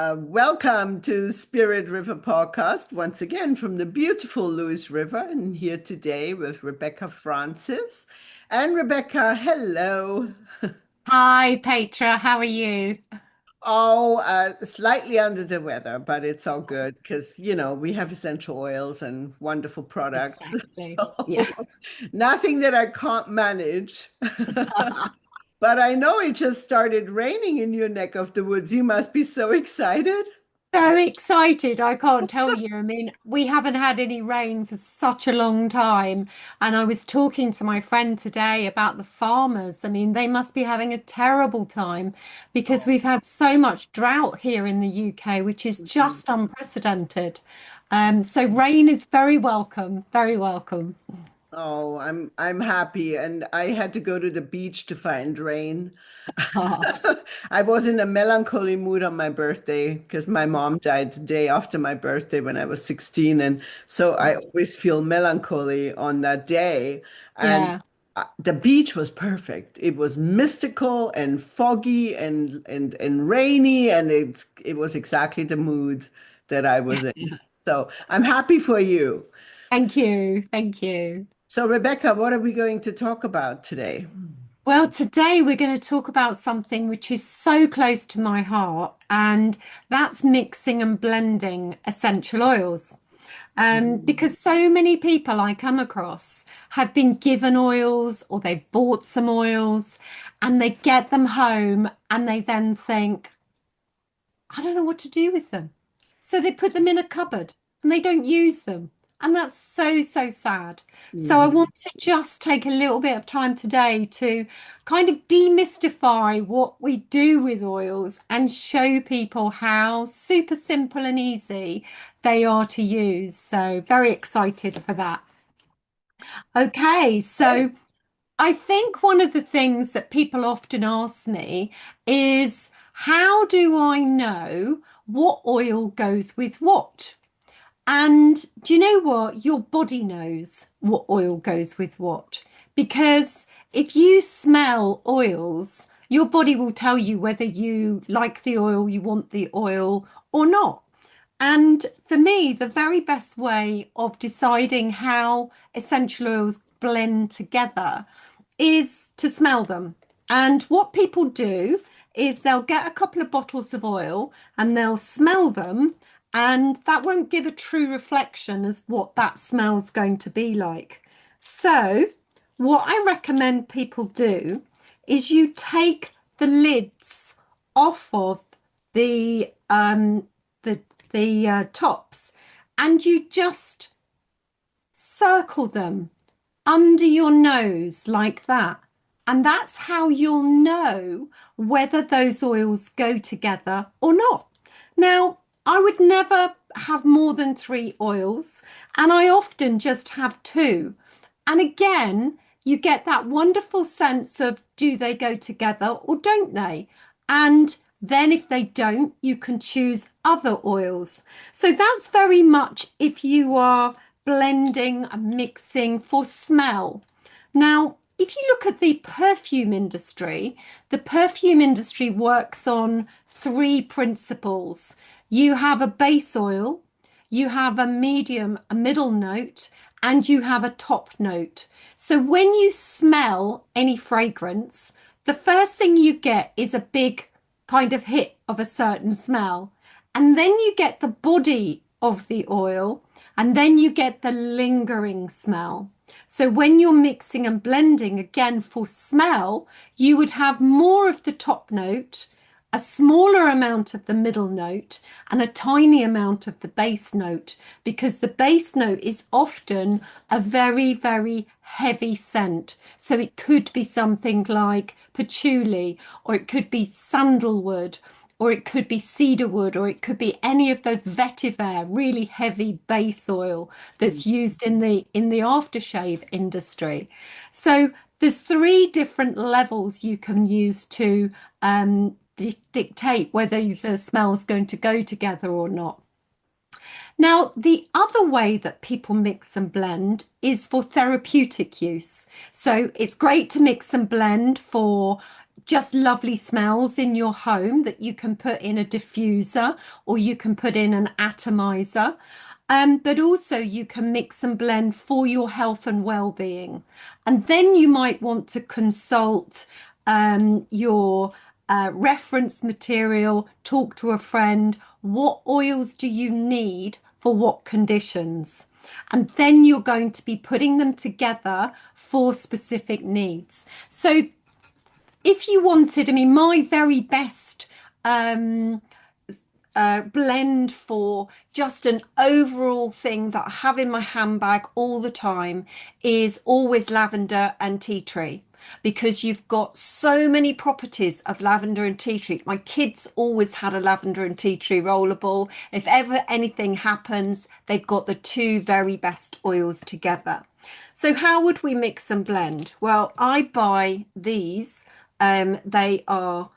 Welcome to Spirit River Podcast, once again from the beautiful Lewis River, and here today with Rebecca Francis. And Rebecca, hello. Hi, Petra. How are you? Slightly under the weather, but it's all good because, we have essential oils and wonderful products. Exactly. Yeah. So nothing that I can't manage. But I know it just started raining in your neck of the woods. You must be so excited. So excited. I can't tell you. I mean, we haven't had any rain for such a long time. And I was talking to my friend today about the farmers. I mean, they must be having a terrible time because we've had so much drought here in the UK, which is just unprecedented. So rain is very welcome, very welcome. Oh, I'm happy, and I had to go to the beach to find rain. I was in a melancholy mood on my birthday because my mom died the day after my birthday when I was 16, and so I always feel melancholy on that day. And Yeah. the beach was perfect. It was mystical and foggy and rainy, and it was exactly the mood that I was in. So I'm happy for you. Thank you. Thank you. So, Rebecca, what are we going to talk about today? Well, today we're going to talk about something which is so close to my heart, and that's mixing and blending essential oils. Because so many people I come across have been given oils or they've bought some oils and they get them home and they then think, I don't know what to do with them. So they put them in a cupboard and they don't use them. And that's so, so sad. So I Mhm. want to just take a little bit of time today to kind of demystify what we do with oils and show people how super simple and easy they are to use. So very excited for that. Okay, so I think one of the things that people often ask me is, how do I know what oil goes with what? And do you know what? Your body knows what oil goes with what. Because if you smell oils, your body will tell you whether you like the oil, you want the oil, or not. And for me, the very best way of deciding how essential oils blend together is to smell them. And what people do is they'll get a couple of bottles of oil and they'll smell them, and that won't give a true reflection as what that smell's going to be like. So, what I recommend people do is you take the lids off of the the tops, and you just circle them under your nose like that. And that's how you'll know whether those oils go together or not. Now, I would never have more than three oils, and I often just have two. And again, you get that wonderful sense of, do they go together or don't they? And then if they don't, you can choose other oils. So that's very much if you are blending and mixing for smell. Now, if you look at the perfume industry works on three principles. You have a base oil, you have a medium, a middle note, and you have a top note. So when you smell any fragrance, the first thing you get is a big kind of hit of a certain smell. And then you get the body of the oil, and then you get the lingering smell. So when you're mixing and blending again for smell, you would have more of the top note, a smaller amount of the middle note, and a tiny amount of the base note, because the base note is often a very, very heavy scent. So it could be something like patchouli, or it could be sandalwood, or it could be cedarwood, or it could be any of those vetiver, really heavy base oil that's used in the aftershave industry. So there's three different levels you can use to dictate whether the smell is going to go together or not. Now, the other way that people mix and blend is for therapeutic use. So it's great to mix and blend for just lovely smells in your home that you can put in a diffuser or you can put in an atomizer. But also you can mix and blend for your health and well-being. And then you might want to consult your reference material, talk to a friend. What oils do you need for what conditions? And then you're going to be putting them together for specific needs. So if you wanted, I mean, my very best um, blend for just an overall thing that I have in my handbag all the time is always lavender and tea tree. Because you've got so many properties of lavender and tea tree. My kids always had a lavender and tea tree rollerball. If ever anything happens, they've got the two very best oils together. So how would we mix and blend? Well, I buy these. They are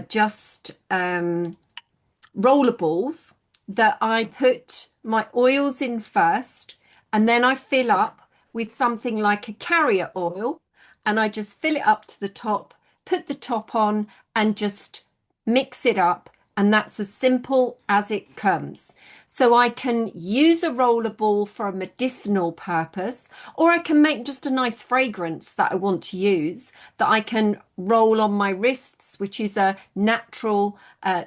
just roller balls that I put my oils in first, and then I fill up with something like a carrier oil, and I just fill it up to the top, put the top on, and just mix it up. And that's as simple as it comes. So I can use a roller ball for a medicinal purpose, or I can make just a nice fragrance that I want to use that I can roll on my wrists, which is a natural,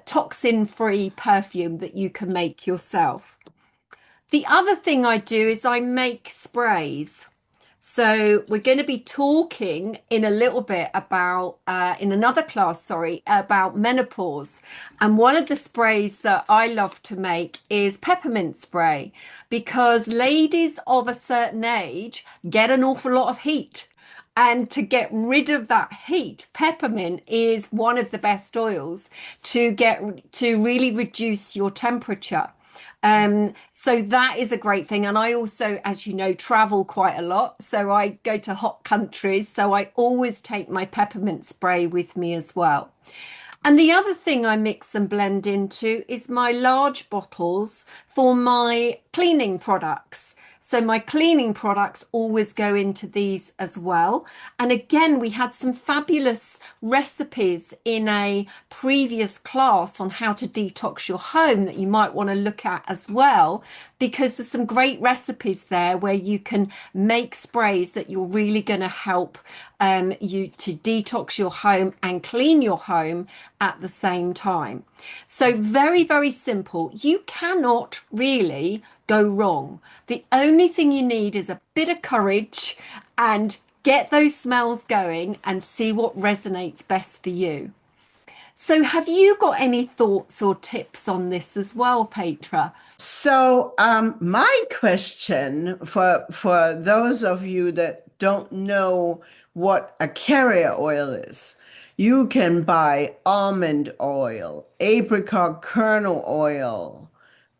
toxin-free perfume that you can make yourself. The other thing I do is I make sprays. So we're going to be talking in a little bit about, in another class, sorry, about menopause. And one of the sprays that I love to make is peppermint spray because ladies of a certain age get an awful lot of heat. And to get rid of that heat, peppermint is one of the best oils to really reduce your temperature. So that is a great thing. And I also, as you know, travel quite a lot. So I go to hot countries. So I always take my peppermint spray with me as well. And the other thing I mix and blend into is my large bottles for my cleaning products. So my cleaning products always go into these as well. And again, we had some fabulous recipes in a previous class on how to detox your home that you might want to look at as well, because there's some great recipes there where you can make sprays that you're really going to help you to detox your home and clean your home at the same time. So very, very simple. You cannot really go wrong. The only thing you need is a bit of courage and get those smells going and see what resonates best for you. So have you got any thoughts or tips on this as well, Petra? So, my question for those of you that don't know what a carrier oil is, you can buy almond oil, apricot kernel oil,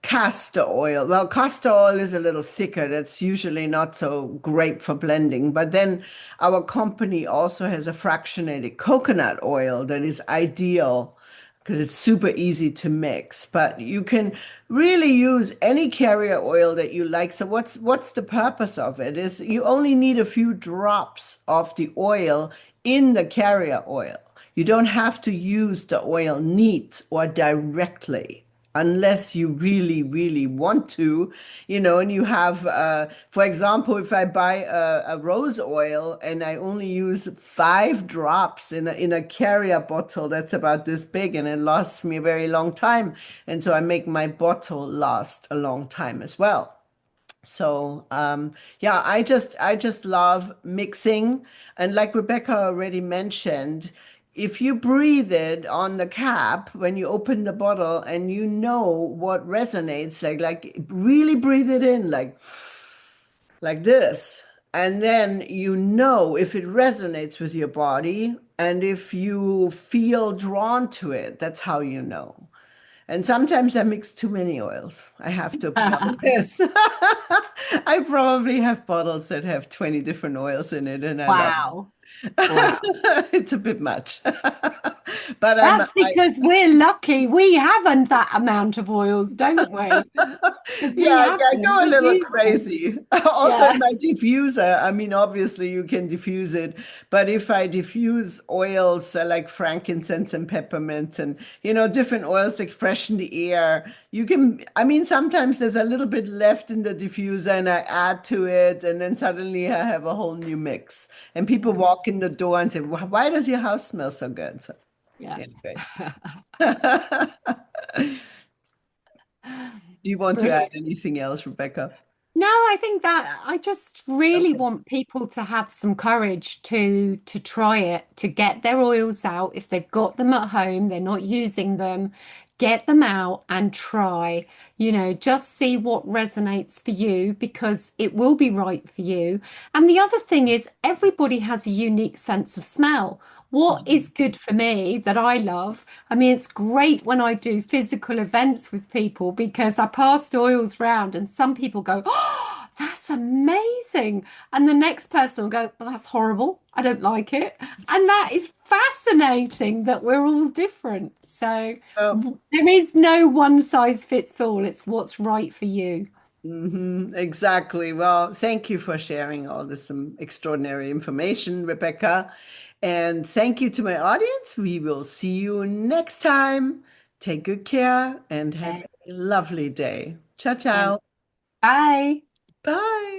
castor oil. Well, castor oil is a little thicker. That's usually not so great for blending. But then our company also has a fractionated coconut oil that is ideal because it's super easy to mix. But you can really use any carrier oil that you like. So what's the purpose of it? Is you only need a few drops of the oil in the carrier oil. You don't have to use the oil neat or directly unless you really, really want to, and you have, for example, if I buy a rose oil and I only use 5 drops in a carrier bottle that's about this big and it lasts me a very long time. And so I make my bottle last a long time as well. So yeah, I just love mixing. And like Rebecca already mentioned, if you breathe it on the cap when you open the bottle and you know what resonates, like really breathe it in like this. And then you know if it resonates with your body and if you feel drawn to it, that's how you know. And sometimes I mix too many oils. I have to apologize. I probably have bottles that have 20 different oils in it, and I love it. Wow. Wow. It's a bit much. But That's because we're lucky. We haven't that amount of oils, don't we? Because we yeah, have yeah, I them, go a we little use them. crazy. Also, Yeah. my diffuser, I mean, obviously you can diffuse it, but if I diffuse oils like frankincense and peppermint and, different oils that freshen the air, you can, I mean, sometimes there's a little bit left in the diffuser and I add to it, and then suddenly I have a whole new mix. And people Yeah. walk in the door and say, Why does your house smell so good?" So, Yeah. anyway. Do you want to add Brilliant. anything else, Rebecca? No, I think that I just really Okay. want people to have some courage to try it, to get their oils out. If they've got them at home, they're not using them, get them out and try. Just see what resonates for you because it will be right for you. And the other thing is everybody has a unique sense of smell. What is good for me that I love? I mean, it's great when I do physical events with people because I passed oils round and some people go, "Oh, that's amazing." And the next person will go, "Well, that's horrible. I don't like it." And that is fascinating that we're all different. So Oh, there is no one size fits all. It's what's right for you. exactly. Well, thank you for sharing all this extraordinary information, Rebecca. And thank you to my audience. We will see you next time. Take good care and have Yeah. a lovely day. Ciao, Yeah. ciao. Bye. Bye.